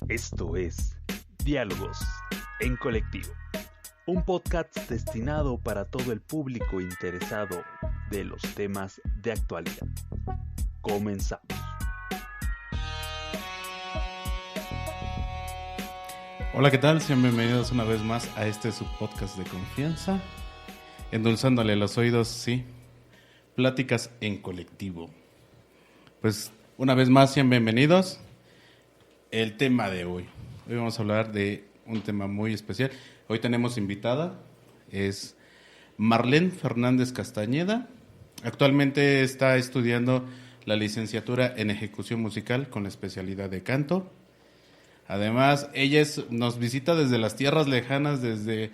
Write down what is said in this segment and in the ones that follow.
Esto es Diálogos en Colectivo, un podcast destinado para todo el público interesado de los temas de actualidad. Comenzamos. Hola, ¿qué tal? Sean bienvenidos una vez más a este subpodcast de confianza, endulzándole los oídos, sí, pláticas en colectivo. Pues una vez más, sean bienvenidos. El tema de hoy vamos a hablar de un tema muy especial. Hoy tenemos invitada, es Marlene Fernández Castañeda. Actualmente está estudiando la licenciatura en ejecución musical con la especialidad de canto. Además, ella nos visita desde las tierras lejanas, desde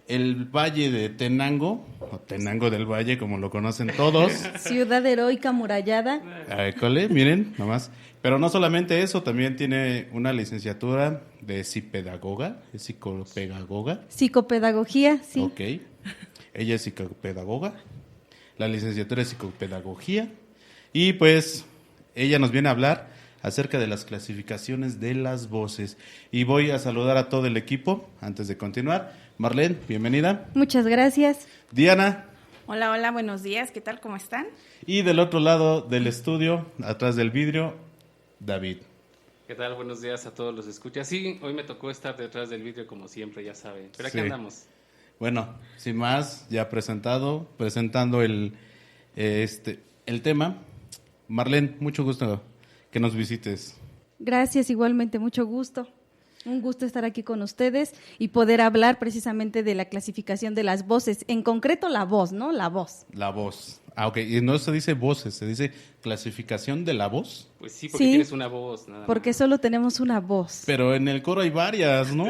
el Valle de Tenango, o Tenango del Valle, como lo conocen todos. Ciudad heroica amurallada. École, miren, nomás. Pero no solamente eso, también tiene una licenciatura de psicopedagoga, es psicopedagoga. Psicopedagogía, sí. Ok. Ella es psicopedagoga. La licenciatura es psicopedagogía. Y pues, ella nos viene a hablar acerca de las clasificaciones de las voces. Y voy a saludar a todo el equipo antes de continuar. Marlene, bienvenida. Muchas gracias. Diana. Hola, hola, buenos días. ¿Qué tal? ¿Cómo están? Y del otro lado del estudio, atrás del vidrio, David. ¿Qué tal? Buenos días a todos los escuchas. Sí, hoy me tocó estar detrás del vidrio como siempre, ya saben. Pero aquí andamos. Bueno, sin más, ya presentando el tema. Marlene, mucho gusto que nos visites. Gracias, igualmente, mucho gusto. Un gusto estar aquí con ustedes y poder hablar precisamente de la clasificación de las voces, en concreto la voz, ¿no? La voz. La voz. Ah, ok. Y no se dice voces, se dice clasificación de la voz. Pues sí, porque tienes una voz, nada porque más. solo tenemos una voz. Pero en el coro hay varias, ¿no?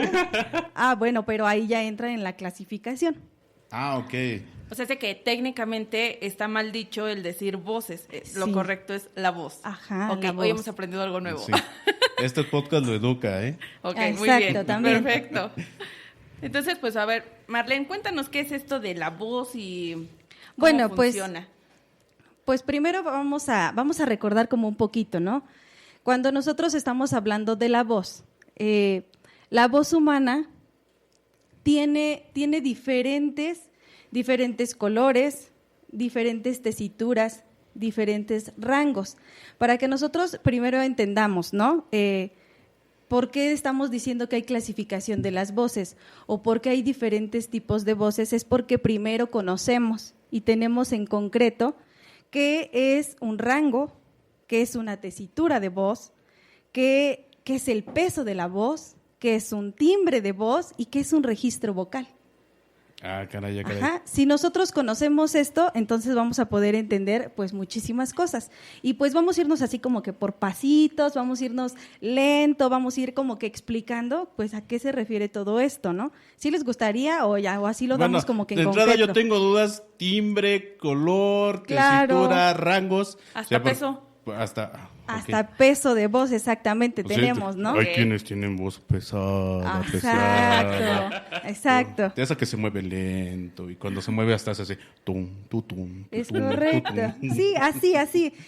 Ah, bueno, pero ahí ya entra en la clasificación. Ah, ok. O sea, sé que técnicamente está mal dicho el decir voces. Lo Sí. correcto es la voz. Ajá, Ok, la hoy voz. hemos aprendido algo nuevo. Sí. Este podcast lo educa, ¿eh? Ok, Exacto, muy bien. también. Perfecto. Entonces, pues a ver, Marlene, cuéntanos qué es esto de la voz y cómo Bueno, funciona. Pues primero vamos a recordar como un poquito, ¿no? Cuando nosotros estamos hablando de la voz humana tiene diferentes colores, diferentes tesituras, diferentes rangos. Para que nosotros primero entendamos, ¿no? ¿Por qué estamos diciendo que hay clasificación de las voces? O por qué hay diferentes tipos de voces, es porque primero conocemos y tenemos en concreto qué es un rango, qué es una tesitura de voz, qué es el peso de la voz, qué es un timbre de voz y qué es un registro vocal. Ah, caray, ya caray. Ajá. Si nosotros conocemos esto, entonces vamos a poder entender pues muchísimas cosas. Y pues vamos a irnos así como que por pasitos, vamos a irnos lento, vamos a ir como que explicando pues a qué se refiere todo esto, ¿no? ¿Sí les gustaría o así lo damos como que en de entrada concreto? yo tengo dudas, timbre, color, Claro. tesitura, rangos. Hasta peso. Hasta peso de voz, exactamente, Pues tenemos, ¿no? Hay quienes tienen voz pesada, Exacto. De esa que se mueve lento y cuando se mueve hasta se hace tum, tutum. Es correcto. Sí,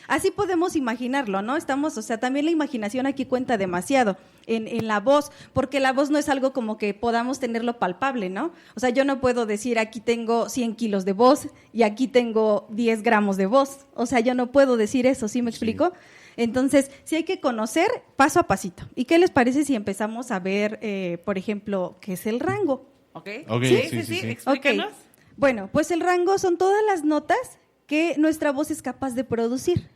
así podemos imaginarlo, ¿no? También la imaginación aquí cuenta demasiado en la voz, porque la voz no es algo como que podamos tenerlo palpable, ¿no? O sea, yo no puedo decir aquí tengo 100 kilos de voz y aquí tengo 10 gramos de voz. O sea, yo no puedo decir eso, ¿sí me explico? Entonces, sí hay que conocer paso a pasito. ¿Y qué les parece si empezamos a ver, por ejemplo, qué es el rango? Ok, Sí. explícanos. Ok. Bueno, pues el rango son todas las notas que nuestra voz es capaz de producir.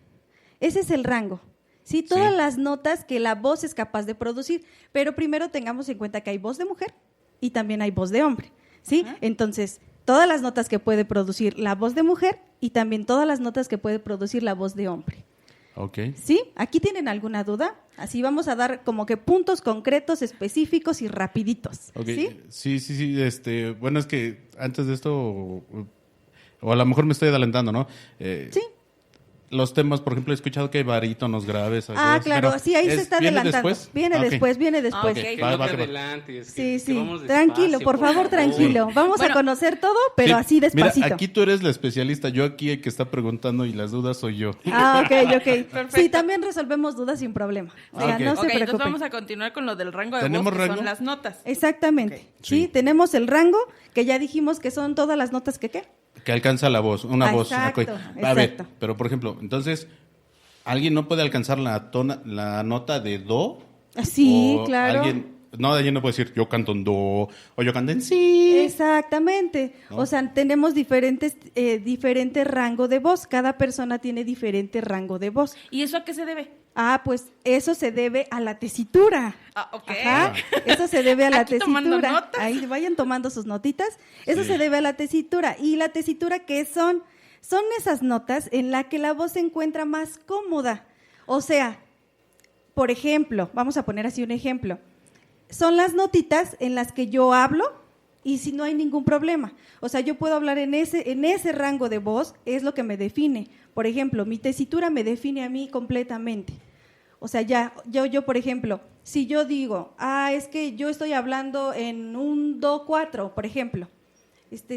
Ese es el rango. Sí, todas las notas que la voz es capaz de producir. Pero primero tengamos en cuenta que hay voz de mujer y también hay voz de hombre. ¿Sí? Ajá. Entonces, todas las notas que puede producir la voz de mujer y también todas las notas que puede producir la voz de hombre. Ok. ¿Sí? ¿Aquí tienen alguna duda? Así vamos a dar como que puntos concretos, específicos y rapiditos. Okay. ¿Sí? Sí. Bueno, es que antes de esto, o a lo mejor me estoy adelantando, ¿no? Sí. los temas, por ejemplo, he escuchado que hay barítonos graves. Ah, claro, sí, ahí se está ¿viene adelantando. después? Viene Ah, ok. después, viene después. Ok. Que Va, no va, te va. adelantes, Sí, que sí. vamos Tranquilo, despacio, por favor, tranquilo. Vamos a Bueno. conocer todo, pero Sí, así despacito. Mira, aquí tú eres la especialista, yo aquí el que está preguntando y las dudas soy yo. Ah, ok. Perfecto. Sí, también resolvemos dudas sin problema. O sea, Ok. no Ok, se entonces preocupen. vamos a continuar con lo del rango de ¿Tenemos voz, que rango? son las notas. Exactamente. Ok. Sí, Sí. tenemos el rango, que ya dijimos que son todas las notas que ¿qué? Que alcanza la voz, una voz. Exacto, ok. A ver, exacto. pero por ejemplo, entonces, ¿alguien no puede alcanzar la nota de do? Sí, O claro. alguien no puede decir, yo canto en do, o yo canto en si. Exactamente. ¿No? O sea, tenemos diferente rango de voz. Cada persona tiene diferente rango de voz. ¿Y eso a qué se debe? Ah, pues eso se debe a la tesitura. Ah, ok. Ajá, eso se debe a la Aquí tomando tesitura. notas. Ahí vayan tomando sus notitas. Eso Sí. se debe a la tesitura. ¿Y la tesitura qué son? Son esas notas en las que la voz se encuentra más cómoda. O sea, por ejemplo, vamos a poner así un ejemplo. Son las notitas en las que yo hablo y si no hay ningún problema. O sea, yo puedo hablar en ese rango de voz, es lo que me define. Por ejemplo, mi tesitura me define a mí completamente. O sea, yo, por ejemplo, si yo digo, es que yo estoy hablando en un do 4, por ejemplo.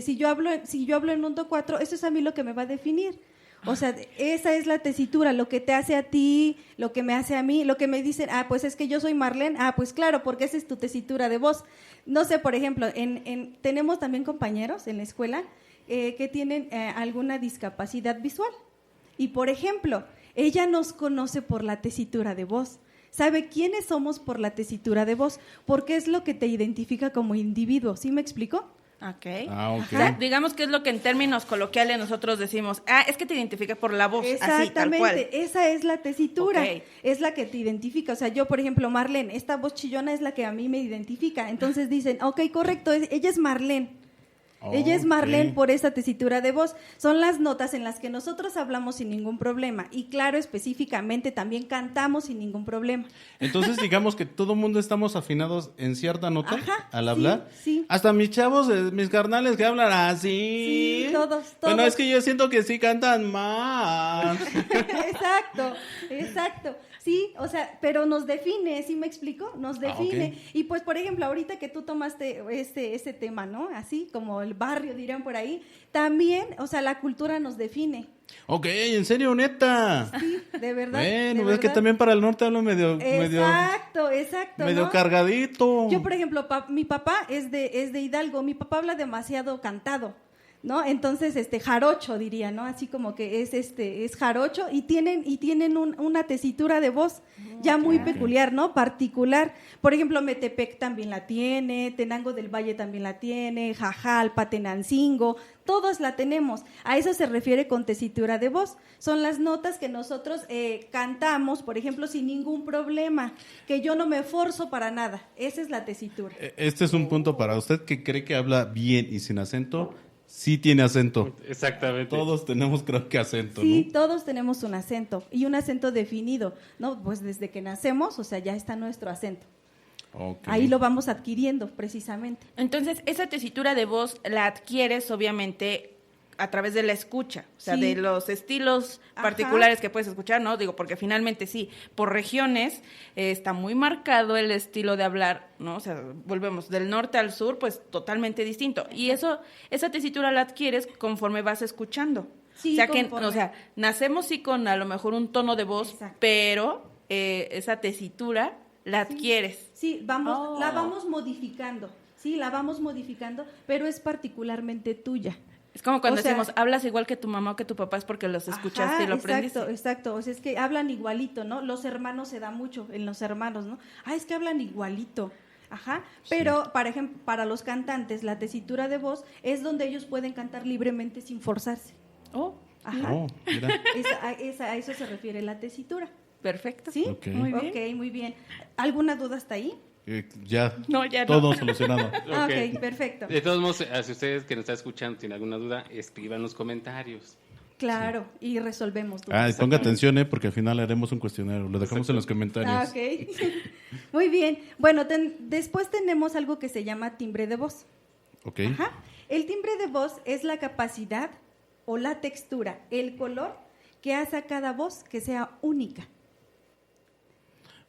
Si yo hablo en un do 4, eso es a mí lo que me va a definir. O sea, esa es la tesitura, lo que te hace a ti, lo que me hace a mí, lo que me dicen, pues es que yo soy Marlene, pues claro, porque esa es tu tesitura de voz. No sé, por ejemplo, tenemos también compañeros en la escuela que tienen alguna discapacidad visual. Y, por ejemplo, ella nos conoce por la tesitura de voz. ¿Sabe quiénes somos por la tesitura de voz? Porque es lo que te identifica como individuo. ¿Sí me explico? Ok. Ah, ok. O sea, digamos que es lo que en términos coloquiales nosotros decimos, es que te identifica por la voz, así, tal cual. Exactamente, esa es la tesitura, Ok. es la que te identifica. O sea, yo, por ejemplo, Marlene, esta voz chillona es la que a mí me identifica. Entonces dicen, ok, correcto, ella es Marlene. Ella es Marlene Ok. por esa tesitura de voz. Son las notas en las que nosotros hablamos sin ningún problema. Y claro, específicamente también cantamos sin ningún problema. Entonces, digamos que todo el mundo estamos afinados en cierta nota Ajá, al sí, hablar. sí. Hasta mis chavos, mis carnales que hablan así. Sí, todos. Bueno, es que yo siento que sí cantan más. Exacto. Sí, o sea, pero nos define, ¿sí me explico? Nos define. ok. Y pues, por ejemplo, ahorita que tú tomaste ese tema, ¿no? Así como el barrio, dirían por ahí, también, o sea, la cultura nos define. Ok, en serio, neta. Sí, de verdad. Bueno, de es que verdad. también para el norte hablo medio Exacto, medio ¿no? cargadito. Yo, por ejemplo, mi papá es de Hidalgo, mi papá habla demasiado cantado, ¿no? Entonces, jarocho diría, ¿no? Así como que es jarocho y tienen una tesitura de voz ya muy peculiar, ¿no? Particular. Por ejemplo, Metepec también la tiene, Tenango del Valle también la tiene, Jajalpa, Tenancingo, todos la tenemos. A eso se refiere con tesitura de voz. Son las notas que nosotros cantamos, por ejemplo, sin ningún problema, que yo no me esforzo para nada. Esa es la tesitura. Este es un punto para usted que cree que habla bien y sin acento. Sí tiene acento. Exactamente. Todos tenemos, creo que acento, Sí, ¿no? todos tenemos un acento y un acento definido, ¿no? Pues desde que nacemos, o sea, ya está nuestro acento. Ok. Ahí lo vamos adquiriendo precisamente. Entonces, esa tesitura de voz la adquieres, obviamente, a través de la escucha, o sea, Sí. de los estilos Ajá. particulares que puedes escuchar, ¿no? Digo, porque finalmente sí, por regiones está muy marcado el estilo de hablar, ¿no? O sea, volvemos del norte al sur, pues totalmente distinto. Y esa tesitura la adquieres conforme vas escuchando. Sí, o sea, que, conforme. o sea, nacemos sí con a lo mejor un tono de voz, Exacto. pero esa tesitura la adquieres. Sí, Oh. la vamos modificando, sí, la vamos modificando, pero es particularmente tuya. Es como cuando O sea, decimos, hablas igual que tu mamá o que tu papá, es porque los escuchaste Ajá, y lo aprendiste. Exacto, o sea, es que hablan igualito, ¿no? Los hermanos se da mucho en los hermanos, ¿no? Es que hablan igualito. Ajá, pero para ejemplo, para los cantantes, la tesitura de voz es donde ellos pueden cantar libremente sin forzarse. Oh, Ajá. Oh, mira. A eso se refiere la tesitura. perfecto. ¿Sí? Ok. Muy bien. Ok, muy bien. ¿Alguna duda hasta ahí? Ya. No, ya no. Todo solucionado. Ok, perfecto. De todos modos, si ustedes que nos están escuchando tienen alguna duda, escriban los comentarios. Claro, y resolvemos dudas. Ponga atención, porque al final haremos un cuestionario. Lo dejamos en los comentarios. Ok. Muy bien. Bueno, después tenemos algo que se llama timbre de voz. Ok. Ajá. El timbre de voz es la capacidad o la textura, el color ¿Qué hace a cada voz que sea única?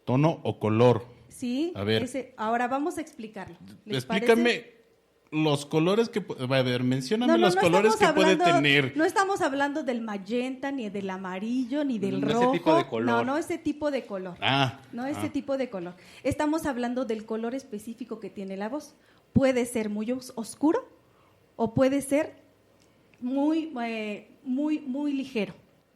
¿Tono o color? Sí, A ver. ahora vamos a explicarlo. ¿Les Explícame parece? los colores que... A ver, mencióname No, los colores estamos que puede hablando- tener. No estamos hablando del magenta, ni del amarillo, ni del No ese rojo. tipo de color. No ese tipo de color. No ese tipo de color. Estamos hablando del color específico que tiene la voz. Puede ser muy oscuro o puede ser muy ligero.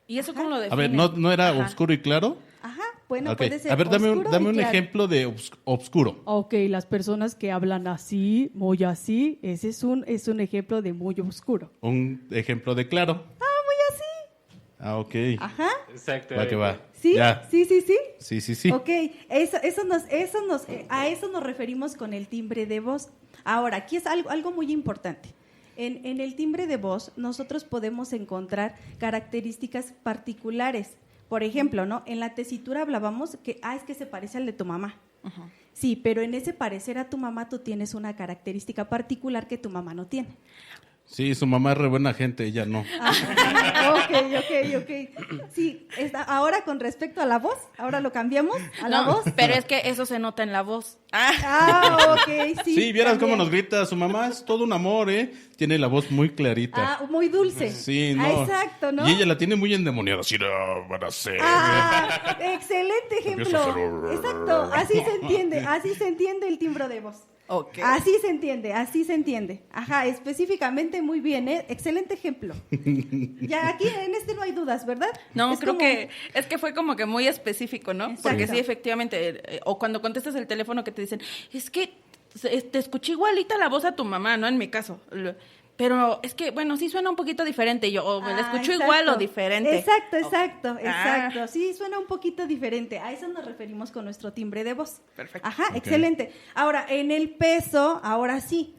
¿Y eso cómo lo A definen? ver, ¿no era Ajá. oscuro y claro? Ajá, bueno, Ok. puede ser A ver, dame oscuro y un claro. ejemplo de oscuro. Ok, las personas que hablan así, muy así, ese es un ejemplo de muy oscuro. Un ejemplo de claro. Muy así. Ok. Ajá. Exacto. Va que va. ¿Sí? Ya. Sí. Sí. Ok, a eso nos referimos con el timbre de voz. Ahora, aquí es algo muy importante. En el timbre de voz nosotros podemos encontrar características particulares. Por ejemplo, ¿no? En la tesitura hablábamos que, es que se parece al de tu mamá. Ajá. Sí, pero en ese parecer a tu mamá tú tienes una característica particular que tu mamá no tiene. Sí, su mamá es re buena gente, ella no. Ok. Sí, ahora con respecto a la voz, ahora lo cambiamos a la No, voz. pero es que eso se nota en la voz. Ok, sí. Sí, vieras también. cómo nos grita. Su mamá es todo un amor, ¿eh? Tiene la voz muy clarita. Muy dulce. Sí, no. Exacto, ¿no? Y ella la tiene muy endemoniada. Así, no, van a ser. Excelente Empieza a ejemplo. hacer- Exacto, así se entiende el timbre de voz. Ok. Así se entiende. Ajá, específicamente muy bien, ¿eh? Excelente ejemplo. Ya aquí en este no hay dudas, ¿verdad? No, Es creo como- que es que fue como que muy específico, ¿no? Exacto. Porque sí, efectivamente, o cuando contestas el teléfono que te dicen, es que te escuché igualita la voz a tu mamá, ¿no? En mi caso. Pero es que, bueno, sí suena un poquito diferente. Y yo, o me la escucho exacto. igual o diferente. Exacto. Sí, suena un poquito diferente. A eso nos referimos con nuestro timbre de voz. Perfecto. Ajá, excelente. Ahora, en el peso, ahora sí,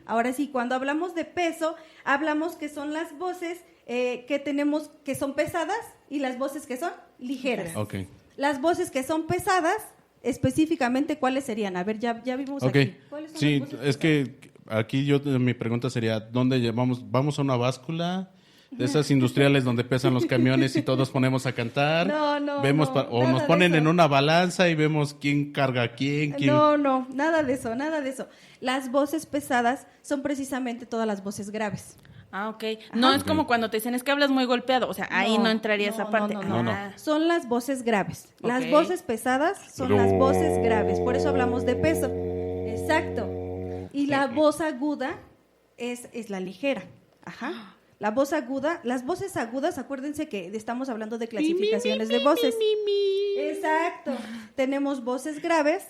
cuando hablamos de peso, hablamos que son las voces que tenemos que son pesadas y las voces que son ligeras. Ok. Las voces que son pesadas, específicamente, ¿cuáles serían? A ver, ya vimos Ok. aquí. ¿Cuáles son Sí, las voces es que aquí mi pregunta sería, ¿dónde llevamos? ¿Vamos a una báscula? De esas industriales donde pesan los camiones y todos ponemos a cantar. No, vemos no, o nada nos de ponen eso. en una balanza y vemos quién carga a quién. No, nada de eso. Las voces pesadas son precisamente todas las voces graves. Ok. No es como cuando te dicen, es que hablas muy golpeado. O sea, ahí no entraría esa parte. No. Son las voces graves. Las Ok. voces pesadas son las voces graves. Por eso hablamos de peso. Exacto. Y la voz aguda es la ligera. Ajá. La voz aguda, las voces agudas, acuérdense que estamos hablando de clasificaciones de voces. Exacto. Tenemos voces graves,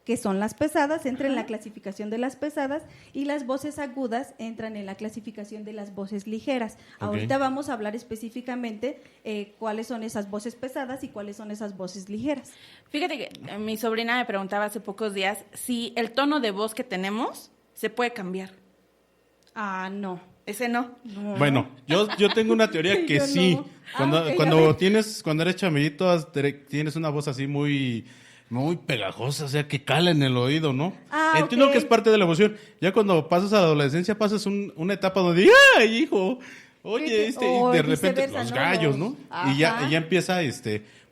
que son las pesadas, entran en la clasificación de las pesadas, y las voces agudas entran en la clasificación de las voces ligeras. Ahorita vamos a hablar específicamente cuáles son esas voces pesadas y cuáles son esas voces ligeras. Fíjate que mi sobrina me preguntaba hace pocos días si el tono de voz que tenemos se puede cambiar. No. Ese no. Bueno, yo tengo una teoría que Yo sí. no. Cuando, Ok, a cuando ver. cuando eres chamillito, tienes una voz así muy pegajosa, o sea, que cala en el oído, ¿no? Entiendo ok. que es parte de la emoción. Ya cuando pasas a la adolescencia, pasas una etapa donde, ¡ay, hijo! Oye, O y de repente viceversa, los ¿no? gallos, ¿no? Y Ajá. ya empieza,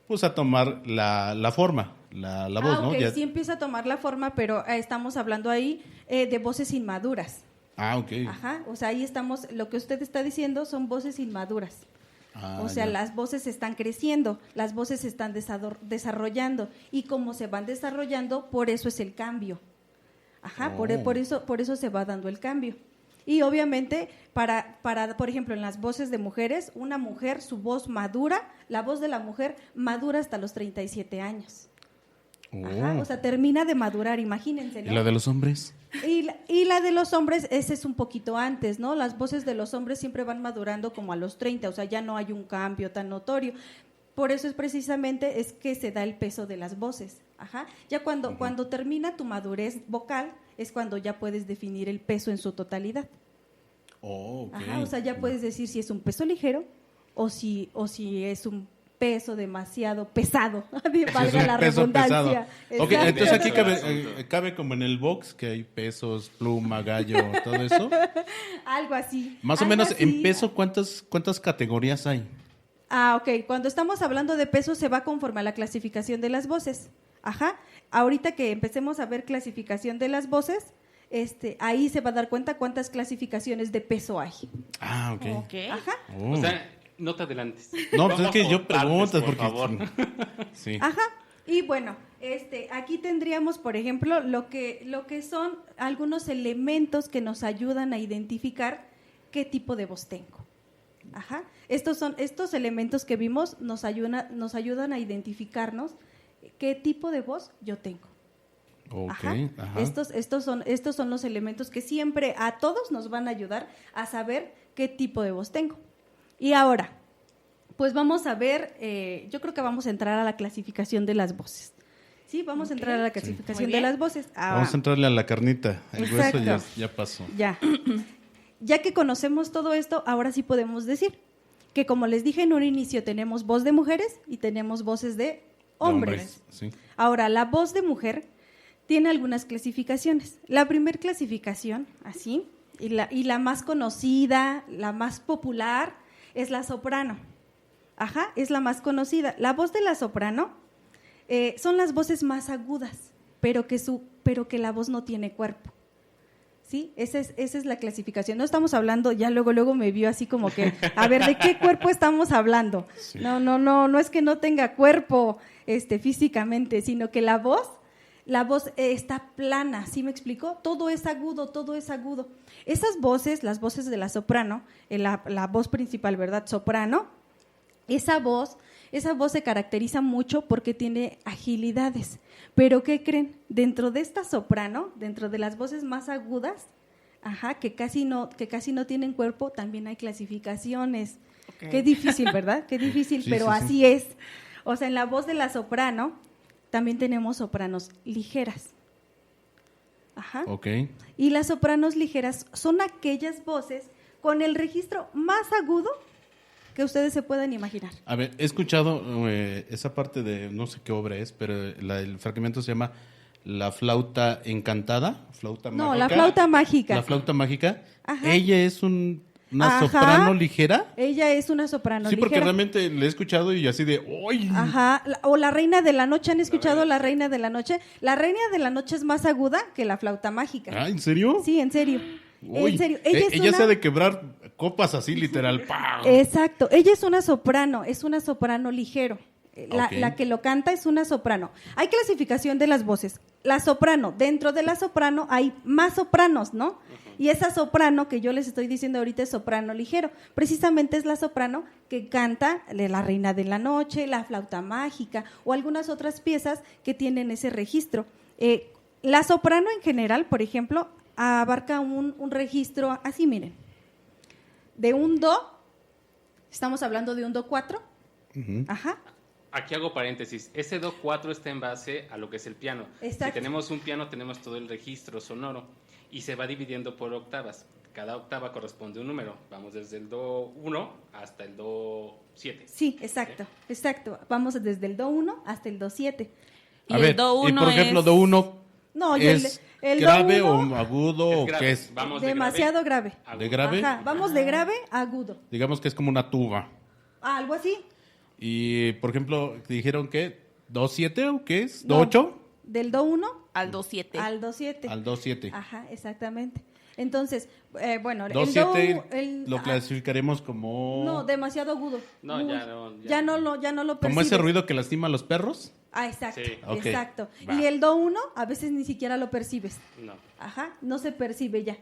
pues a tomar la forma, la voz, ¿no? Ok, Ya- sí empieza a tomar la forma, pero estamos hablando ahí de voces inmaduras. ok. Ajá, o sea, ahí estamos, lo que usted está diciendo son voces inmaduras. O sea, ya. las voces están creciendo, las voces se están desarrollando, y como se van desarrollando, por eso es el cambio. Ajá, por eso se va dando el cambio. Y obviamente, para, por ejemplo, en las voces de mujeres, una mujer, su voz madura, la voz de la mujer madura hasta los 37 años. Ajá, o sea, termina de madurar, imagínense, ¿no? ¿Y la de los hombres? Y la de los hombres, ese es un poquito antes, ¿no? Las voces de los hombres siempre van madurando como a los 30, o sea, ya no hay un cambio tan notorio. Por eso es precisamente es que se da el peso de las voces. Ajá. Ya cuando termina tu madurez vocal, es cuando ya puedes definir el peso en su totalidad. Ok. Ajá, o sea, ya puedes decir si es un peso ligero o si es un peso demasiado pesado, valga la peso redundancia. pesado. Ok, Exacto. entonces aquí cabe como en el box, que hay pesos, pluma, gallo, todo eso. Algo así. Más o algo menos, así. en peso, ¿cuántas categorías hay? Ok. Cuando estamos hablando de peso se va conforme a la clasificación de las voces. Ajá. Ahorita que empecemos a ver clasificación de las voces, ahí se va a dar cuenta cuántas clasificaciones de peso hay. Ah, ok. Ok. Ajá. Oh. O sea, no te adelantes. No, pues es Vamos que por yo preguntas partes, por porque... favor. Sí. Ajá. Y bueno, aquí tendríamos, por ejemplo, lo que son algunos elementos que nos ayudan a identificar qué tipo de voz tengo. Ajá. Estos elementos que vimos nos ayudan a identificarnos qué tipo de voz yo tengo. Ok, Ajá. ajá. Estos son los elementos que siempre a todos nos van a ayudar a saber qué tipo de voz tengo. Y ahora, pues vamos a ver, yo creo que vamos a entrar a la clasificación de las voces. Sí, vamos a entrar a la clasificación de las voces. Vamos a entrarle a la carnita. El Exacto. hueso ya pasó. Ya. Ya que conocemos todo esto, ahora sí podemos decir que, como les dije en un inicio, tenemos voz de mujeres y tenemos voces de hombres. Sí. Ahora, la voz de mujer tiene algunas clasificaciones. La primera clasificación, así, y la más conocida, la más popular, es la soprano. Ajá, es la más conocida. La voz de la soprano son las voces más agudas, pero que la voz no tiene cuerpo. ¿Sí? Esa es la clasificación. No estamos hablando, ya luego me vio así como que, a ver, ¿de qué cuerpo estamos hablando? Sí. No es que no tenga cuerpo físicamente, sino que la voz está plana, ¿sí me explicó? Todo es agudo. Esas voces, las voces de la soprano, la voz principal, ¿verdad? Soprano, esa voz se caracteriza mucho porque tiene agilidades. Pero ¿qué creen? Dentro de esta soprano, dentro de las voces más agudas, que casi no tienen cuerpo, también hay clasificaciones. Okay. Qué difícil, ¿verdad? Qué difícil, Sí, pero sí, así sí. es. O sea, en la voz de la soprano también tenemos sopranos ligeras. Ajá. Ok. Y las sopranos ligeras son aquellas voces con el registro más agudo que ustedes se puedan imaginar. A ver, he escuchado esa parte de, no sé qué obra es, pero el fragmento se llama La flauta encantada, flauta mágica. No, la flauta mágica. La flauta mágica. Ajá. Ella es una Ajá. soprano ligera. Ella es una soprano Sí, porque ligera. realmente le he escuchado y así de, ¡ay! Ajá, o la Reina de la Noche, ¿han escuchado la Reina de la Noche? La Reina de la Noche es más aguda que la flauta mágica. Ah, ¿en serio? Sí, en serio. Uy, En serio. ella se ha de quebrar copas así, literal. ¡Pam! Exacto, ella es una soprano ligero. Ok. La que lo canta es una soprano. Hay clasificación de las voces. La soprano, dentro de la soprano hay más sopranos, ¿no? Y esa soprano que yo les estoy diciendo ahorita es soprano ligero. Precisamente es la soprano que canta La Reina de la Noche, La Flauta Mágica o algunas otras piezas que tienen ese registro. La soprano en general, por ejemplo, abarca un registro así, miren, de un do, estamos hablando de un do 4, Ujú. ajá, Aquí hago paréntesis. Ese do 4 está en base a lo que es el piano. Exacto. Si tenemos un piano, tenemos todo el registro sonoro y se va dividiendo por octavas. Cada octava corresponde a un número. Vamos desde el do 1 hasta el do 7. sí, exacto, vamos desde el do 1 hasta el do 7. Y A el ver, do y 1 por ejemplo, es- do 1 No, y es el do grave uno, o agudo Es o grave. qué es. Vamos de demasiado grave. a ¿De grave? Ajá, vamos de grave a agudo. Digamos que es como una tuba. Algo así. Y, por ejemplo, dijeron que do 7 o qué es, do No, 8 Del do 1 al do 7. al do 7. al do 7. Ajá, exactamente. Entonces, bueno, Do el 7 el- lo ajá, clasificaremos como... No, demasiado agudo. No, Muy- ya no, ya ya no lo como percibes. ese ruido que lastima a los perros. Ah, exacto, Sí. Ok, exacto. va. Y el do 1 a veces ni siquiera lo percibes. No. Ajá, no se percibe ya.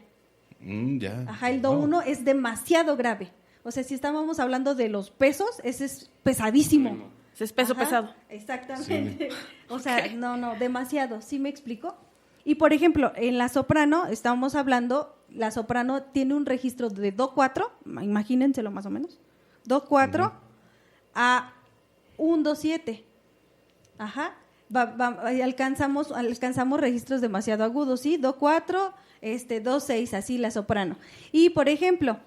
Ya. Ajá, el do Wow. 1 es demasiado grave. O sea, si estábamos hablando de los pesos, ese es pesadísimo. Mismo. Es peso Ajá, pesado. Exactamente. O sea, no, demasiado. ¿Sí me explico? Y por ejemplo, en la soprano, estábamos hablando, la soprano tiene un registro de do 4, imagínenselo más o menos, do 4 a un do 7. Ajá. Alcanzamos registros demasiado agudos, ¿sí? Do 4, do 6, así la soprano. Y por ejemplo,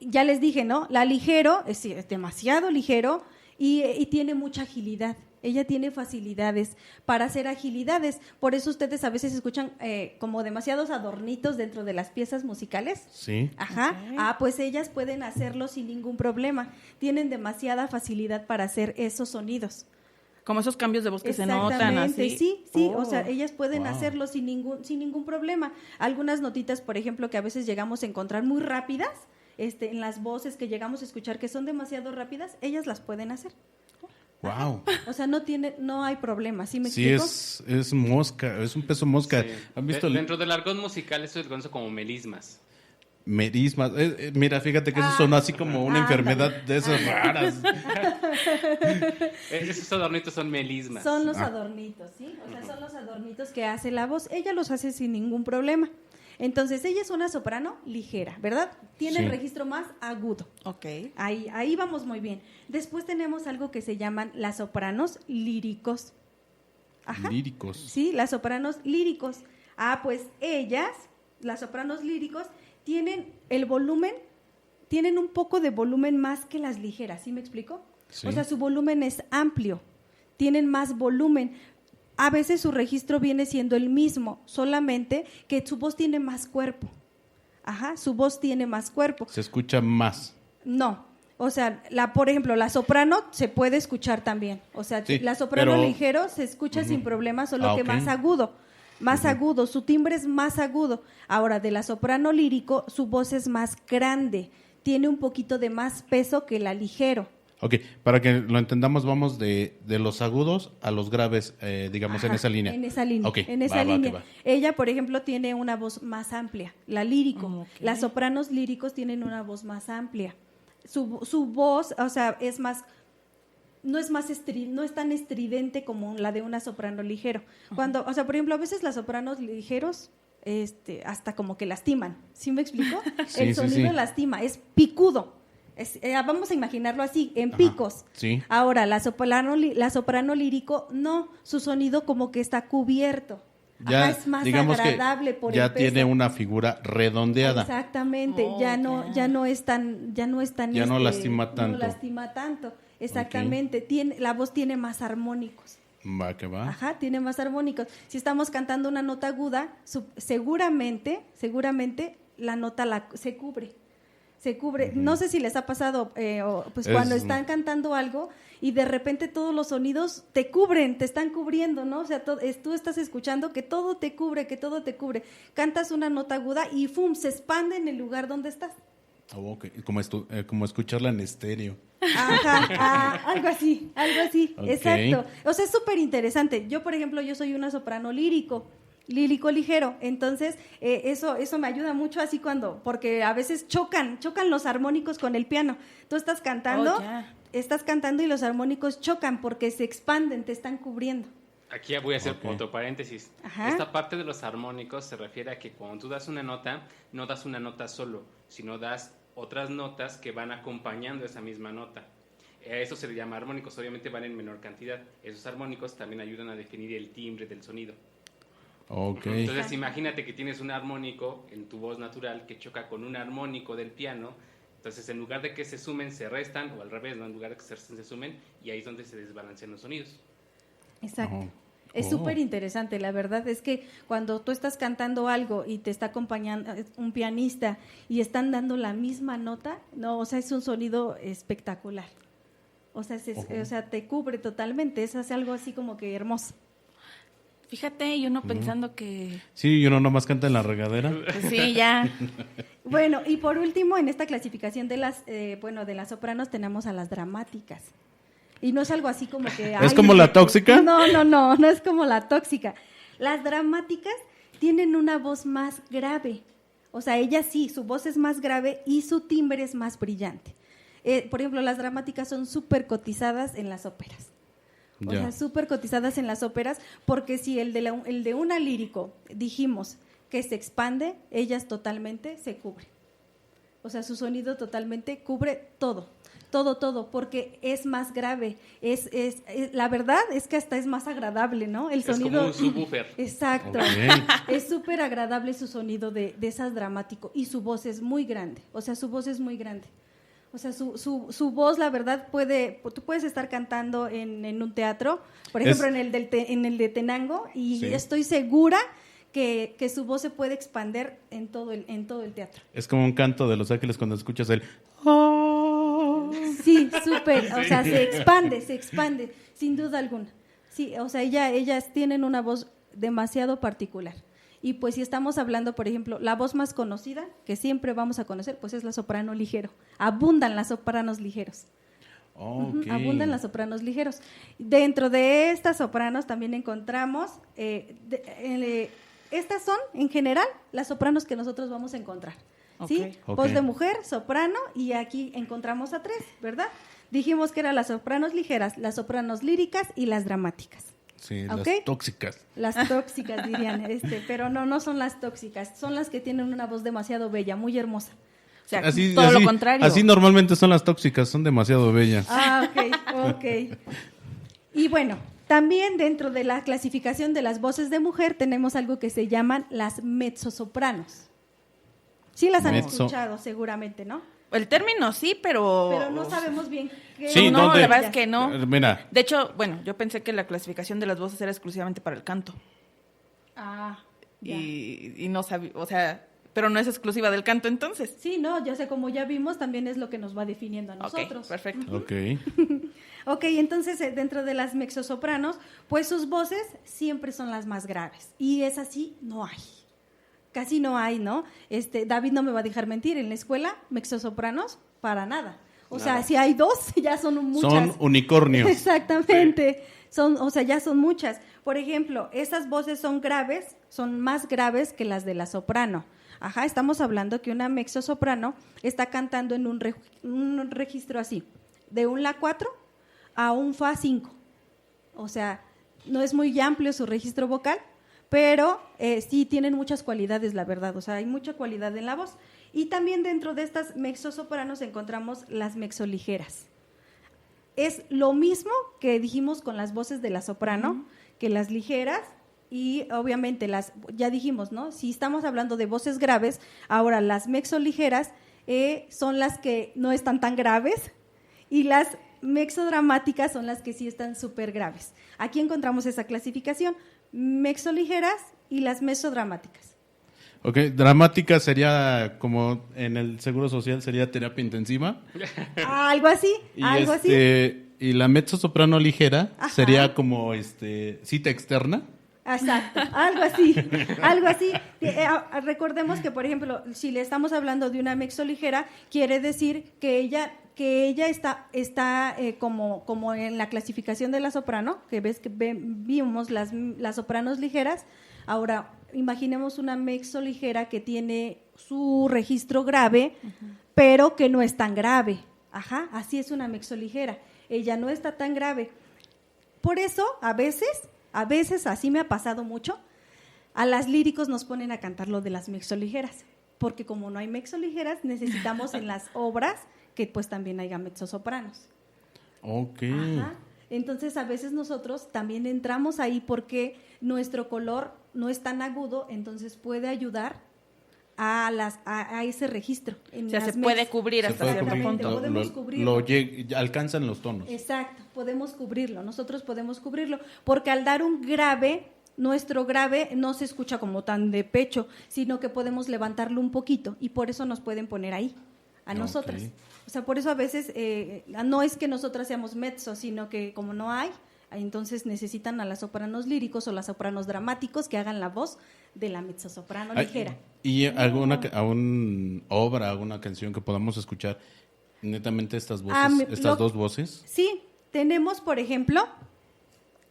ya les dije, ¿no? La ligero es demasiado ligero y tiene mucha agilidad. Ella tiene facilidades para hacer agilidades. Por eso ustedes a veces escuchan como demasiados adornitos dentro de las piezas musicales. Sí. Ajá. Ok. Pues ellas pueden hacerlo sin ningún problema. Tienen demasiada facilidad para hacer esos sonidos. Como esos cambios de voz que se notan así. Sí, Oh. o sea, ellas pueden Wow. hacerlo sin ningún problema. Algunas notitas, por ejemplo, que a veces llegamos a encontrar muy rápidas, en las voces que llegamos a escuchar que son demasiado rápidas, ellas las pueden hacer. Wow. O sea, no hay problema, ¿sí me Sí, explico? es mosca, es un peso mosca. Sí. ¿Han visto el Dentro del argot musical eso se conoce como melismas. merismas? Mira, fíjate que eso son así como una enfermedad de esas raras. Esos adornitos son melismas. Son los adornitos, ¿sí? O sea, son los adornitos que hace la voz. Ella los hace sin ningún problema. Entonces, ella es una soprano ligera, ¿verdad? Tiene Sí. el registro más agudo. Ok. Ahí vamos muy bien. Después tenemos algo que se llaman las sopranos líricos. Ajá. Líricos. Sí, las sopranos líricos. Pues ellas, las sopranos líricos, tienen el volumen, tienen un poco de volumen más que las ligeras, ¿sí me explico? Sí. O sea, su volumen es amplio, tienen más volumen. A veces su registro viene siendo el mismo, solamente que su voz tiene más cuerpo. Ajá, su voz tiene más cuerpo. Se escucha más. No, o sea, por ejemplo, la soprano se puede escuchar también. O sea, Sí, la soprano pero- ligero se escucha sin problema, solo que ok. más agudo. Más agudo, su timbre es más agudo. Ahora, de la soprano lírico, su voz es más grande, tiene un poquito de más peso que la ligero. Ok, para que lo entendamos, vamos de los agudos a los graves, digamos, en Ajá, esa línea. En esa línea. Ok, en esa va, línea. que va. Ella, por ejemplo, tiene una voz más amplia, la lírico. Ok. Las sopranos líricos tienen una voz más amplia. Su voz, o sea, es más, no es tan estridente como la de una soprano ligero. Cuando, o sea, por ejemplo, a veces las sopranos ligeros hasta como que lastiman. ¿Sí me explico? Sí, El sí, sonido sí. lastima, es picudo. Vamos a imaginarlo así, en picos. Sí. Ahora, la soprano lírico, no, su sonido como que está cubierto. Ya, Es más digamos agradable que por ya el peso. tiene una figura redondeada. Exactamente, Oh, ya no es tan Ya no lastima tanto. No lastima tanto. Exactamente, la voz tiene más armónicos. Va, que va. Ajá, tiene más armónicos. Si estamos cantando una nota aguda, seguramente la nota se cubre. Se cubre. No sé si les ha pasado, cuando están cantando algo y de repente todos los sonidos te cubren, te están cubriendo, ¿no? O sea, tú estás escuchando que todo te cubre, que todo te cubre. Cantas una nota aguda y ¡fum! Se expande en el lugar donde estás. Oh, ok. Como escucharla en estéreo. Ajá, algo así, Ok. exacto. O sea, es súper interesante. Yo, por ejemplo, yo soy una soprano lírico ligero, entonces eso me ayuda mucho así porque a veces chocan los armónicos con el piano. Tú estás cantando, Oh, ya. y los armónicos chocan porque se expanden, te están cubriendo. Aquí ya voy a hacer Ok. otro paréntesis. Ajá. Esta parte de los armónicos se refiere a que cuando tú das una nota, no das una nota solo, sino das otras notas que van acompañando esa misma nota. A eso se le llama armónicos, obviamente van en menor cantidad. Esos armónicos también ayudan a definir el timbre del sonido. Ok. Entonces imagínate que tienes un armónico en tu voz natural que choca con un armónico del piano. Entonces en lugar de que se sumen, se restan, o al revés, ¿no? En lugar de que se resten, se sumen, y ahí es donde se desbalancean los sonidos. Exacto. Oh. Es Oh. súper interesante, la verdad es que cuando tú estás cantando algo y te está acompañando un pianista y están dando la misma nota, no, o sea, es un sonido espectacular. O sea, o sea, te cubre totalmente, es algo así como que hermoso. Fíjate, y uno pensando que... Sí, y uno nomás canta en la regadera. Pues sí, ya. Bueno, y por último, en esta clasificación de las sopranos tenemos a las dramáticas. Y no es algo así como que... ¿Es como la tóxica? No es como la tóxica. Las dramáticas tienen una voz más grave. O sea, ellas sí, su voz es más grave y su timbre es más brillante. Por ejemplo, las dramáticas son súper cotizadas en las óperas. O Ya. sea, súper cotizadas en las óperas, porque si el de una lírico dijimos que se expande, ellas totalmente se cubren. O sea, su sonido totalmente cubre todo, porque es más grave. La verdad es que hasta es más agradable, ¿no? El sonido. Es como un subwoofer. Exacto. Ok. Es súper agradable su sonido de esas dramático y su voz es muy grande. O sea, su voz es muy grande. O sea, su voz, la verdad, tú puedes estar cantando en un teatro, por ejemplo, en el de Tenango, y estoy segura que su voz se puede expander en todo el teatro. Es como un canto de Los Ángeles cuando escuchas el... Sí, súper, o sea, se expande, sin duda alguna. Sí, o sea, ellas tienen una voz demasiado particular. Y pues si estamos hablando, por ejemplo, la voz más conocida, que siempre vamos a conocer, pues es la soprano ligero. Abundan las sopranos ligeros. Okay. Abundan las sopranos ligeros. Dentro de estas sopranos también encontramos, estas son, en general, las sopranos que nosotros vamos a encontrar. ¿Sí? Voz de mujer, soprano, y aquí encontramos a 3, ¿verdad? Dijimos que eran las sopranos ligeras, las sopranos líricas y las dramáticas. Sí, ¿Okay? Las tóxicas. Las tóxicas dirían, pero no son las tóxicas, son las que tienen una voz demasiado bella, muy hermosa. O sea, todo lo contrario. Así normalmente son las tóxicas, son demasiado bellas. Ah, ok. Y bueno, también dentro de la clasificación de las voces de mujer tenemos algo que se llaman las mezzosopranos. Sí las han escuchado seguramente, ¿no? El término sí, pero no sabemos bien qué. Sí, no, la verdad es que no. Mira. De hecho, bueno, yo pensé que la clasificación de las voces era exclusivamente para el canto. Ah, ya. Y no sabía, o sea, pero no es exclusiva del canto entonces. Sí, no, ya sé, como ya vimos, también es lo que nos va definiendo a nosotros. Ok, perfecto. Ok, entonces dentro de las mezzosopranos, pues sus voces siempre son las más graves. Y es así, no hay. Casi no hay, ¿no? David no me va a dejar mentir, en la escuela, mezzosopranos, para nada. O sea, si hay 2, ya son muchas. Son unicornios. Exactamente. Ya son muchas. Por ejemplo, esas voces son graves, son más graves que las de la soprano. Ajá, estamos hablando que una mezzosoprano está cantando en un registro así, de un La 4 a un Fa 5. O sea, no es muy amplio su registro vocal, pero sí tienen muchas cualidades, la verdad. O sea, hay mucha cualidad en la voz. Y también dentro de estas mezzosopranos encontramos las mezzoligeras. Es lo mismo que dijimos con las voces de la soprano, que las ligeras, y obviamente ya dijimos, ¿no? Si estamos hablando de voces graves, ahora las mezzoligeras son las que no están tan graves, y las mezzodramáticas son las que sí están súper graves. Aquí encontramos esa clasificación, mezzoligeras y las mezzodramáticas. Ok, dramática sería como en el Seguro Social, sería terapia intensiva. Algo así, así. Y la mezzosoprano ligera sería como cita externa. Exacto, algo así. Recordemos que, por ejemplo, si le estamos hablando de una mezzoligera, quiere decir que ella está como en la clasificación de la soprano, que vimos las sopranos ligeras. Ahora, imaginemos una mezzoligera que tiene su registro grave, pero que no es tan grave. Ajá, así es una mezzoligera. Ella no está tan grave. Por eso, a veces, así me ha pasado mucho, a las líricos nos ponen a cantar lo de las mezzoligeras, porque como no hay mezzoligeras, necesitamos en las obras que pues también haya mezzosopranos. Ok. Ajá. Entonces, a veces nosotros también entramos ahí porque nuestro color no es tan agudo, entonces puede ayudar a ese registro. O sea, se puede cubrir hasta cierto punto. Podemos cubrirlo. Alcanzan los tonos. Exacto, podemos cubrirlo, nosotros podemos cubrirlo, porque al dar un grave, nuestro grave no se escucha como tan de pecho, sino que podemos levantarlo un poquito, y por eso nos pueden poner ahí, a nosotras. Okay. O sea, por eso a veces no es que nosotras seamos mezzo, sino que como no hay, entonces necesitan a las sopranos líricos o las sopranos dramáticos que hagan la voz de la mezzosoprano ligera. ¿Y alguna obra, alguna canción que podamos escuchar netamente estas voces, dos voces? Sí, tenemos, por ejemplo,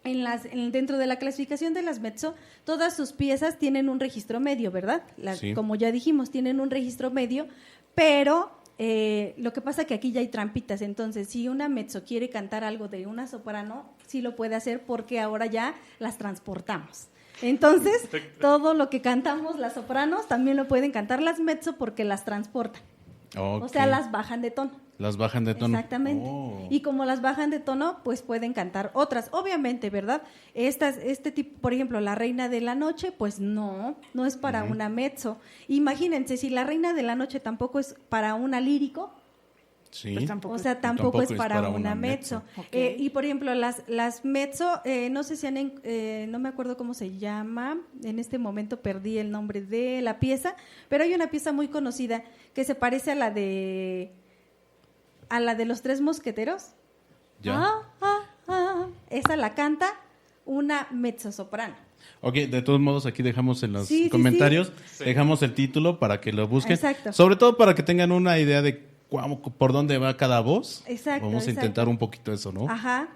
dentro de la clasificación de las mezzo, todas sus piezas tienen un registro medio, ¿verdad? Sí. Como ya dijimos, tienen un registro medio, pero lo que pasa que aquí ya hay trampitas. Entonces, si una mezzo quiere cantar algo de una soprano, sí lo puede hacer porque ahora ya las transportamos. Entonces, todo lo que cantamos las sopranos también lo pueden cantar las mezzo porque las transportan. Okay. O sea, las bajan de tono. Las bajan de tono. Exactamente. Oh. Y como las bajan de tono, pues pueden cantar otras. Obviamente, ¿verdad? Este tipo, por ejemplo, La Reina de la Noche, pues no es para una mezzo. Imagínense, si La Reina de la Noche tampoco es para una lírico, Sí. Pues tampoco. O sea, tampoco es para una mezzo. mezzo. Ok. Y por ejemplo, las mezzo, no sé si no me acuerdo cómo se llama, en este momento perdí el nombre de la pieza, pero hay una pieza muy conocida que se parece a la de los Tres Mosqueteros. Ya. Esa la canta una mezzosoprano. Ok, de todos modos aquí dejamos en los Sí, sí, comentarios, sí. dejamos el título para que lo busquen. Exacto. Sobre todo para que tengan una idea de por dónde va cada voz. Exacto, Vamos a exacto. intentar un poquito eso, ¿no? Ajá.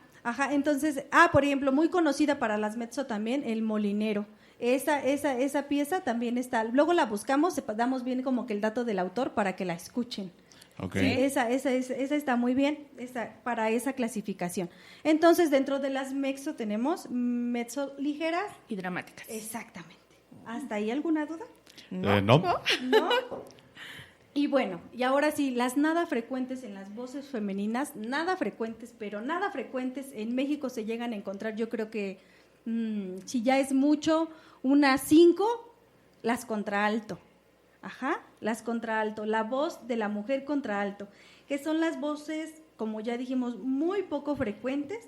Entonces, por ejemplo, muy conocida para las mezzo también, El Molinero. Esa pieza también está. Luego la buscamos, damos bien como que el dato del autor para que la escuchen. Ok. Sí, esa está muy bien para esa clasificación. Entonces, dentro de las mezzo tenemos mezzo ligeras. Y dramáticas. Exactamente. ¿Hasta ahí alguna duda? No. ¿No? Y bueno, y ahora sí, las nada frecuentes en las voces femeninas, nada frecuentes, pero nada frecuentes en México se llegan a encontrar, yo creo que si ya es mucho, unas 5, las contralto. Las contralto, la voz de la mujer contralto, que son las voces, como ya dijimos, muy poco frecuentes,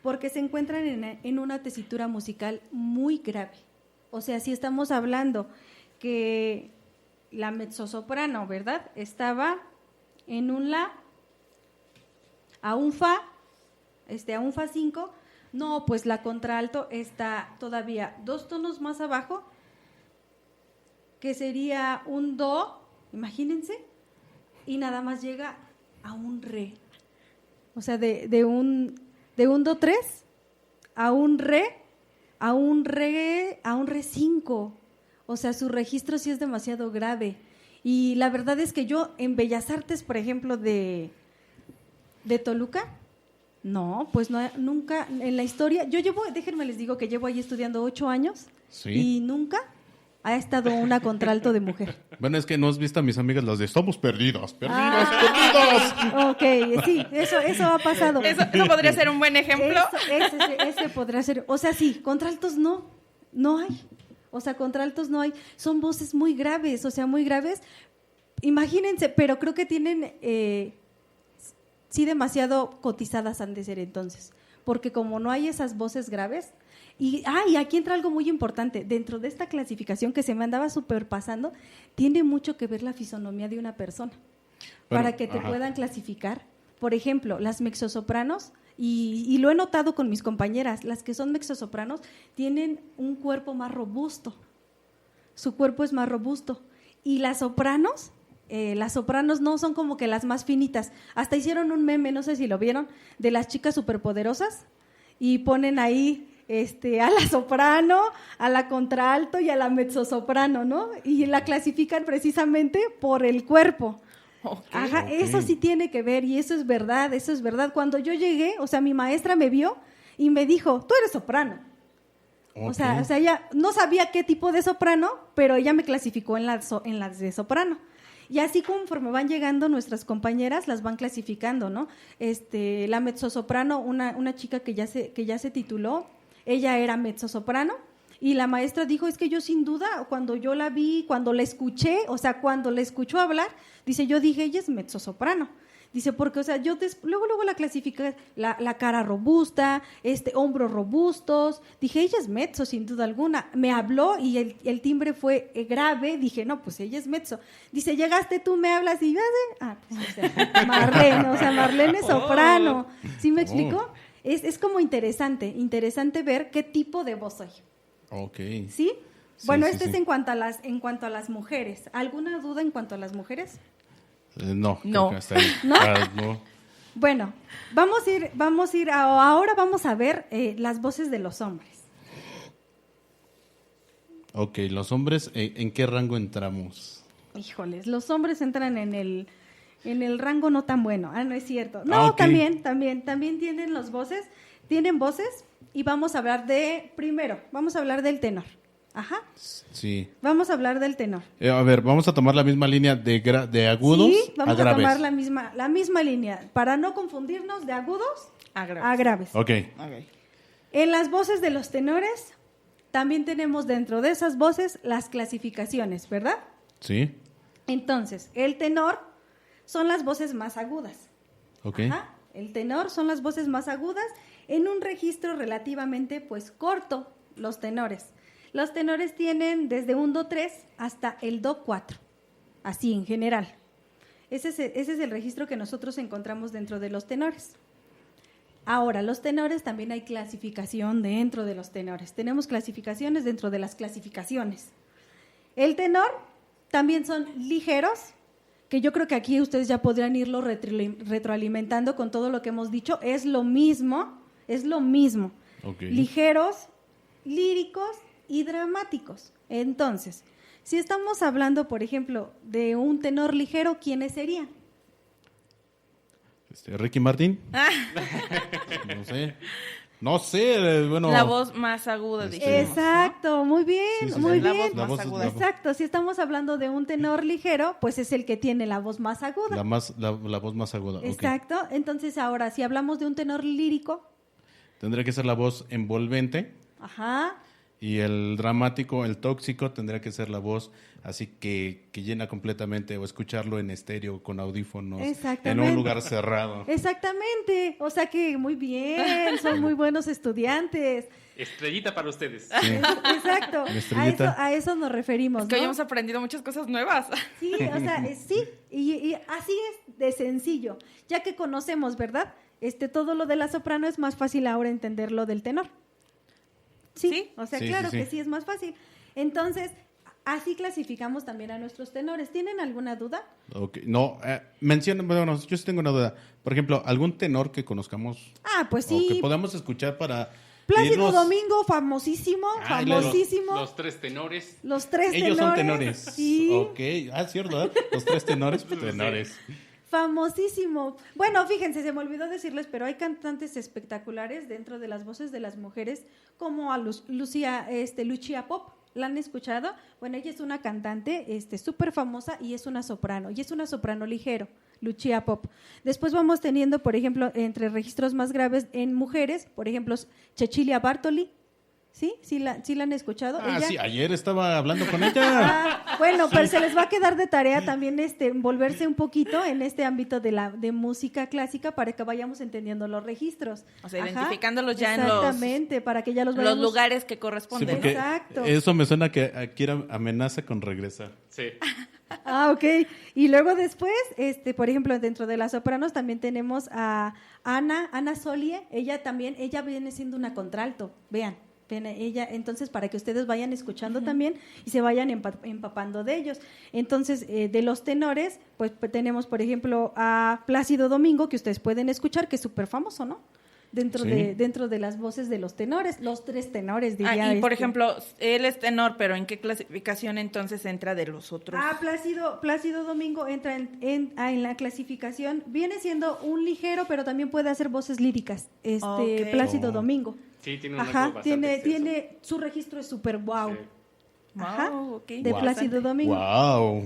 porque se encuentran en una tesitura musical muy grave. O sea, si estamos hablando que la mezzosoprano, ¿verdad? Estaba en un la, a un fa 5, no, pues la contralto está todavía 2 tonos más abajo, que sería un do, imagínense, y nada más llega a un re. O sea, de un do 3 a un re 5. O sea, su registro sí es demasiado grave. Y la verdad es que yo en Bellas Artes, por ejemplo, de Toluca, no, pues no, nunca en la historia, déjenme les digo que llevo ahí estudiando 8 años Sí. y nunca ha estado una contralto de mujer. Bueno, es que no has visto a mis amigas las de estamos perdidas. Ok, sí, eso ha pasado. ¿Eso podría ser un buen ejemplo? Ese podría ser. O sea, sí, contraltos no hay. O sea, contraltos no hay. Son voces muy graves, o sea, muy graves. Imagínense, pero creo que tienen, sí, demasiado cotizadas han de ser entonces. Porque como no hay esas voces graves. Y aquí entra algo muy importante. Dentro de esta clasificación que se me andaba súper pasando, tiene mucho que ver la fisonomía de una persona. Bueno, para que te puedan clasificar. Por ejemplo, las mezzosopranos, y lo he notado con mis compañeras, las que son mezzosopranos tienen un cuerpo más robusto. Su cuerpo es más robusto. Y las sopranos no son como que las más finitas. Hasta hicieron un meme, no sé si lo vieron, de las chicas superpoderosas y ponen ahí a la soprano, a la contralto y a la mezzosoprano, ¿no? Y la clasifican precisamente por el cuerpo. Okay. Eso sí tiene que ver y eso es verdad. Cuando yo llegué, o sea, mi maestra me vio y me dijo, tú eres soprano. O sea, ella no sabía qué tipo de soprano, pero ella me clasificó en las de soprano. Y así conforme van llegando nuestras compañeras, las van clasificando, ¿no? La mezzosoprano, una chica que ya se tituló, ella era mezzosoprano. Y la maestra dijo, es que yo sin duda, cuando yo la vi, cuando la escuché, o sea, cuando la escuchó hablar, dice, yo dije, ella es mezzosoprano. Dice, porque, o sea, yo luego la clasifiqué, la cara robusta, hombros robustos, dije, ella es mezzo, sin duda alguna. Me habló y el timbre fue grave, dije, no, pues ella es mezzo. Dice, llegaste tú, me hablas y yo, Marlene es soprano. ¿Sí me explico? Es como interesante ver qué tipo de voz soy. Okay. ¿Sí? Bueno, sí. es en cuanto a las mujeres. ¿Alguna duda en cuanto a las mujeres? No. No. Creo que hasta ahí. ¿No? No. Bueno, ahora vamos a ver las voces de los hombres. Ok, los hombres, ¿en qué rango entramos? Híjoles, los hombres entran en el rango no tan bueno. No es cierto. No, Ok. también tienen tienen voces y vamos a hablar del tenor. Sí. Vamos a hablar del tenor. A ver, vamos a tomar la misma línea de agudos Sí, vamos a a graves. tomar la misma línea para no confundirnos de agudos a graves. Ok. En las voces de los tenores también tenemos dentro de esas voces las clasificaciones, ¿verdad? Sí. Entonces, el tenor son las voces más agudas. Ok. Ajá, el tenor son las voces más agudas en un registro relativamente pues corto, los tenores. Los tenores tienen desde un Do3 hasta el Do4, así en general. Ese es el registro que nosotros encontramos dentro de los tenores. Ahora, los tenores también hay clasificación dentro de los tenores. Tenemos clasificaciones dentro de las clasificaciones. El tenor también son ligeros, que yo creo que aquí ustedes ya podrían irlo retroalimentando con todo lo que hemos dicho. Es lo mismo. Okay. Ligeros, líricos y dramáticos. Entonces, si estamos hablando, por ejemplo, de un tenor ligero, ¿quiénes serían? Ricky Martin. No sé, bueno. La voz más aguda, dijimos, Exacto, muy bien, Sí, muy la bien. voz más aguda. Exacto, si estamos hablando de un tenor ligero, pues es el que tiene la voz más aguda. La voz más aguda. Exacto, entonces ahora, si hablamos de un tenor lírico, Tendría que ser la voz envolvente. ajá, Y el dramático, el tóxico, tendría que ser la voz así que llena completamente, o escucharlo en estéreo con audífonos en Exactamente. un lugar cerrado. exactamente, o sea que muy bien, son muy buenos estudiantes. Estrellita para ustedes. Sí. Exacto, La estrellita. a eso nos referimos, Es que ¿no? hoy hemos aprendido muchas cosas nuevas. Sí, o sea, sí, y así es de sencillo, ya que conocemos, ¿verdad? Todo lo de la soprano es más fácil ahora entenderlo del tenor. Sí, Sí. o sea, Sí, claro sí, sí. que sí es más fácil. Entonces, así clasificamos también a nuestros tenores. ¿Tienen alguna duda? Okay. No, menciona, bueno, yo sí tengo una duda. Por ejemplo, algún tenor que conozcamos Ah, pues o que sí. podamos escuchar para Plácido irnos- Domingo, famosísimo, Ah, famosísimo. Los tres tenores. Los tres Ellos tenores. son tenores. Sí. Ok, cierto, ¿verdad? Los tres tenores, pues, tenores. Famosísimo. Bueno, fíjense, se me olvidó decirles, pero hay cantantes espectaculares dentro de las voces de las mujeres, como a Lucia Pop. ¿La han escuchado? Bueno, ella es una cantante súper famosa y es una soprano ligero, Lucia Pop. Después vamos teniendo, por ejemplo, entre registros más graves en mujeres, por ejemplo, Cecilia Bartoli. ¿Sí? ¿Sí la han escuchado? Ah, Ella- sí, ayer estaba hablando con ella. Ah, bueno, pero se les va a quedar de tarea también envolverse un poquito en este ámbito de música clásica para que vayamos entendiendo los registros. O sea, Ajá, identificándolos ya en exactamente, para que ya los vayamos. los lugares que Sí, corresponden. porque Exacto. eso me suena que aquí era amenaza con regresar. Sí. Ah, ok. Y luego después, por ejemplo, dentro de las sopranos también tenemos a Ana Solie. Ella viene siendo una contralto. Vean, ella, entonces para que ustedes vayan escuchando también y se vayan empapando de ellos. Entonces, de los tenores, pues tenemos, por ejemplo, a Plácido Domingo, que ustedes pueden escuchar, que es súper famoso, ¿no? Dentro de las voces de los tenores, los tres tenores, diría. y por ejemplo, él es tenor, pero ¿en qué clasificación entonces entra de los otros? Plácido Domingo entra en la clasificación, viene siendo un ligero, pero también puede hacer voces líricas, Ok. Plácido Oh. Domingo. Sí, tiene un Ajá, rango bastante extenso. su registro es súper wow. Sí. Ajá, Wow, ok. de Wow. Plácido Domingo. Wow.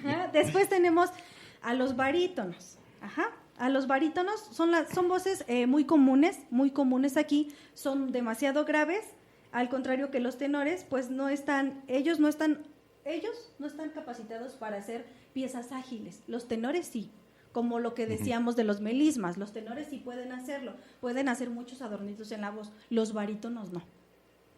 Ajá, después tenemos a los barítonos. Ajá. A los barítonos son voces muy comunes aquí, son demasiado graves, al contrario que los tenores, pues ellos no están capacitados para hacer piezas ágiles. Los tenores sí, como lo que decíamos de los melismas, los tenores sí pueden hacerlo, pueden hacer muchos adornitos en la voz, los barítonos no.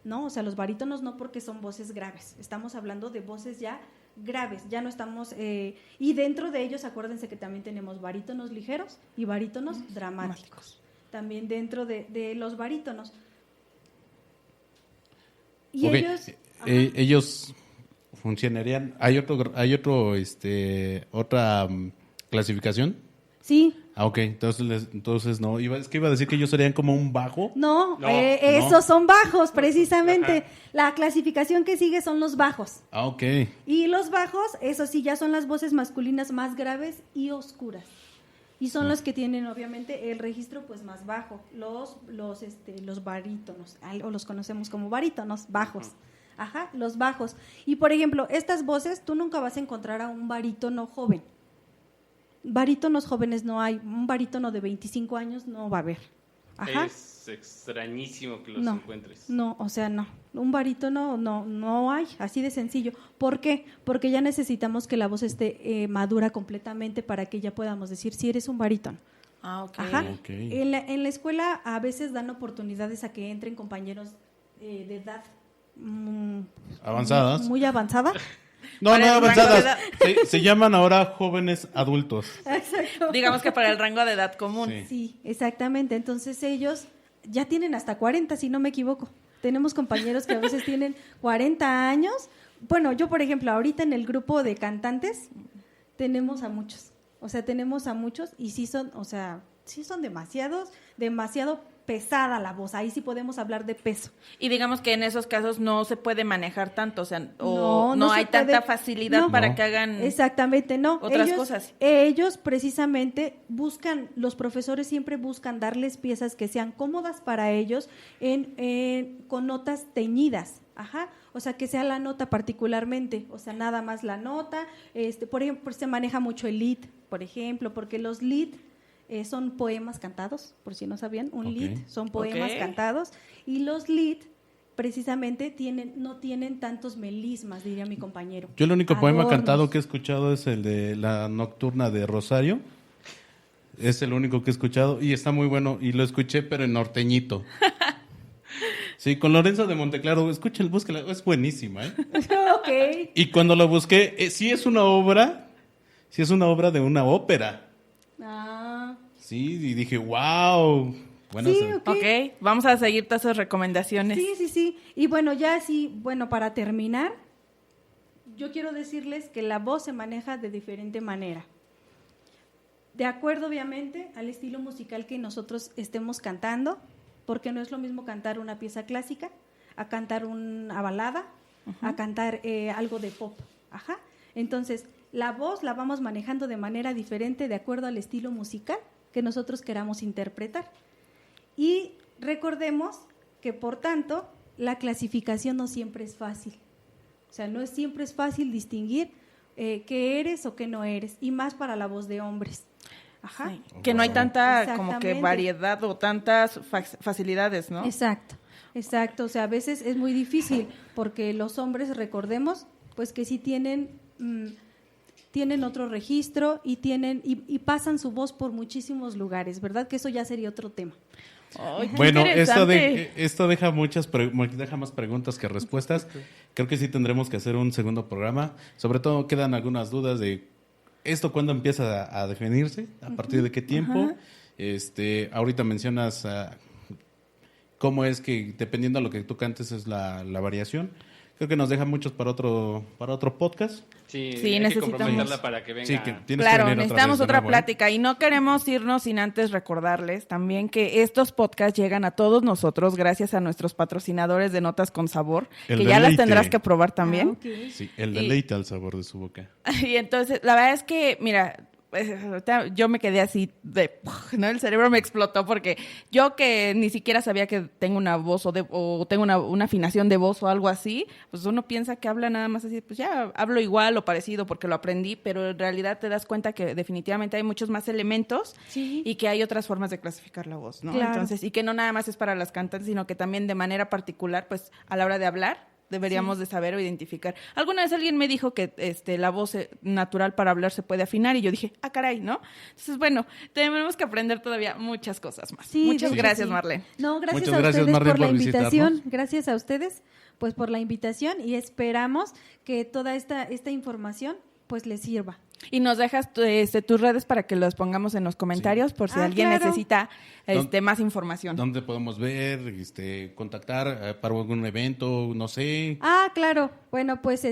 No, o sea, los barítonos no, porque son voces graves. Estamos hablando de voces ya graves, ya no estamos... y dentro de ellos, acuérdense que también tenemos barítonos ligeros y barítonos dramáticos. También dentro de los barítonos. Y Ok, ellos... ellos funcionarían. ¿Hay otra clasificación? Sí, Ah, ok, entonces no. Es que iba a decir que ellos serían como un bajo. no, No, esos son bajos, precisamente. Ajá. La clasificación que sigue son los bajos. Ah, ok. Y los bajos, eso sí, ya son las voces masculinas más graves y oscuras. Y son los que tienen, obviamente, el registro pues más bajo, los barítonos, o los conocemos como barítonos, bajos. Ajá, los bajos. Y, por ejemplo, estas voces, tú nunca vas a encontrar a un barítono joven. Barítonos jóvenes no hay, un barítono de 25 años no va a haber. Ajá. Es extrañísimo que los No, encuentres. no, o sea, no. Un barítono no hay, así de sencillo. ¿Por qué? Porque ya necesitamos que la voz esté madura completamente para que ya podamos decir si eres un barítono. Ah, ok. Ajá. Ok. En la escuela a veces dan oportunidades a que entren compañeros de edad Avanzadas. muy avanzada. No, Para no, el rango de avanzadas. Se llaman ahora jóvenes adultos. Digamos que para el rango de edad común. Sí. Sí, exactamente. Entonces ellos ya tienen hasta 40, si no me equivoco. Tenemos compañeros que a veces tienen 40 años. Bueno, yo, por ejemplo, ahorita en el grupo de cantantes tenemos a muchos. O sea, tenemos a muchos y sí son, o sea, sí son demasiado pesada la voz. Ahí sí podemos hablar de peso. Y digamos que en esos casos no se puede manejar tanto, o sea, o no se hay tanta puede. facilidad No. para No. que hagan Exactamente, no. otras cosas. Ellos precisamente los profesores siempre buscan darles piezas que sean cómodas para ellos con notas teñidas. Ajá, o sea, que sea la nota particularmente, o sea, nada más la nota. Por ejemplo, se maneja mucho el lied, por ejemplo, porque los lied son poemas cantados, por si no sabían, un Ok. lied son poemas Ok. cantados, y los lied precisamente no tienen tantos melismas, diría mi compañero. Yo el único poema Adornos. cantado que he escuchado es el de La Nocturna de Rosario. Es el único que he escuchado y está muy bueno. Y lo escuché, pero en norteñito. Sí, con Lorenzo de Monteclaro. Escúchenla, búsquela. Es buenísima, ¿eh? Ok. Y cuando lo busqué, sí es una obra de una ópera. Ah, Sí, y dije, wow. Bueno, sí, se- ok. Ok, vamos a seguir todas esas recomendaciones. Sí. Y bueno, ya sí, bueno, para terminar, yo quiero decirles que la voz se maneja de diferente manera. De acuerdo, obviamente, al estilo musical que nosotros estemos cantando, porque no es lo mismo cantar una pieza clásica, a cantar una balada, a cantar algo de pop. Ajá. Entonces, la voz la vamos manejando de manera diferente de acuerdo al estilo musical que nosotros queramos interpretar. Y recordemos que, por tanto, la clasificación no siempre es fácil. O sea, no siempre es fácil distinguir qué eres o qué no eres, y más para la voz de hombres. Ajá. Sí, que no hay tanta como que Exactamente. variedad o tantas facilidades, ¿no? Exacto. O sea, a veces es muy difícil porque los hombres, recordemos, pues que sí tienen otro registro y pasan su voz por muchísimos lugares, ¿verdad? Que eso ya sería otro tema. Ay, qué Bueno, interesante. esto deja deja más preguntas que respuestas. Creo que sí tendremos que hacer un segundo programa. Sobre todo quedan algunas dudas de esto cuándo empieza a definirse, a partir de qué tiempo. Ahorita mencionas cómo es que dependiendo de lo que tú cantes es la variación. Creo que nos deja muchos para otro podcast. Sí, Sí, hay que necesitamos. comprometerla para que venga. Sí, que tienes Claro, que venir necesitamos vez de otra nuevo, ¿eh? plática y no queremos irnos sin antes recordarles también que estos podcasts llegan a todos nosotros gracias a nuestros patrocinadores de Notas con Sabor, El que ya las deleite. tendrás que probar también. Ah, ok. Sí, el deleite al sabor de su boca. Y entonces, la verdad es que, mira, yo me quedé así ¿no? El cerebro me explotó porque yo que ni siquiera sabía que tengo una voz o tengo una afinación de voz o algo así, pues uno piensa que habla nada más así, pues ya hablo igual o parecido porque lo aprendí, pero en realidad te das cuenta que definitivamente hay muchos más elementos Sí. y que hay otras formas de clasificar la voz, ¿no? Claro. Entonces, y que no nada más es para las cantantes, sino que también de manera particular, pues a la hora de hablar, deberíamos de saber o identificar. Alguna vez alguien me dijo que la voz natural para hablar se puede afinar y yo dije, caray, ¿no? Entonces, bueno, tenemos que aprender todavía muchas cosas más. Sí, Muchas de hecho, gracias, sí. Marlene. No, gracias Muchas a gracias, ustedes Marlene, por la por invitación. visitarnos. Gracias a ustedes, pues, por la invitación, y esperamos que toda esta información, pues, les sirva. Y nos dejas tus redes para que los pongamos en los comentarios por si alguien claro. necesita ¿Dónde- más información. ¿Dónde podemos ver, contactar para algún evento, no sé? Ah, claro. Bueno, pues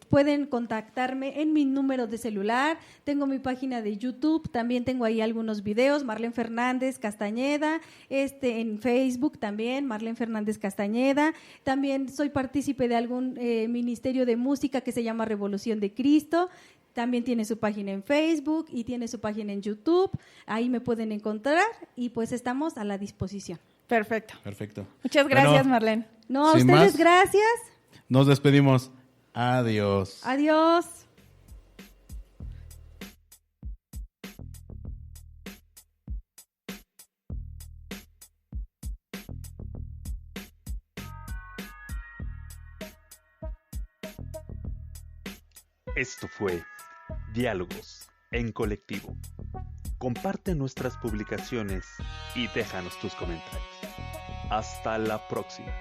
pueden contactarme en mi número de celular. Tengo mi página de YouTube, también tengo ahí algunos videos, Marlene Fernández Castañeda, en Facebook también, Marlene Fernández Castañeda. También soy partícipe de algún ministerio de música que se llama Revolución de Cristo. También tiene su página en Facebook y tiene su página en YouTube. Ahí me pueden encontrar y pues estamos a la disposición. Perfecto. Perfecto. Muchas gracias, Bueno, Marlene. No, a Sin ustedes más. gracias. Nos despedimos. Adiós. Adiós. Esto fue Diálogos en Colectivo. Comparte nuestras publicaciones y déjanos tus comentarios. Hasta la próxima.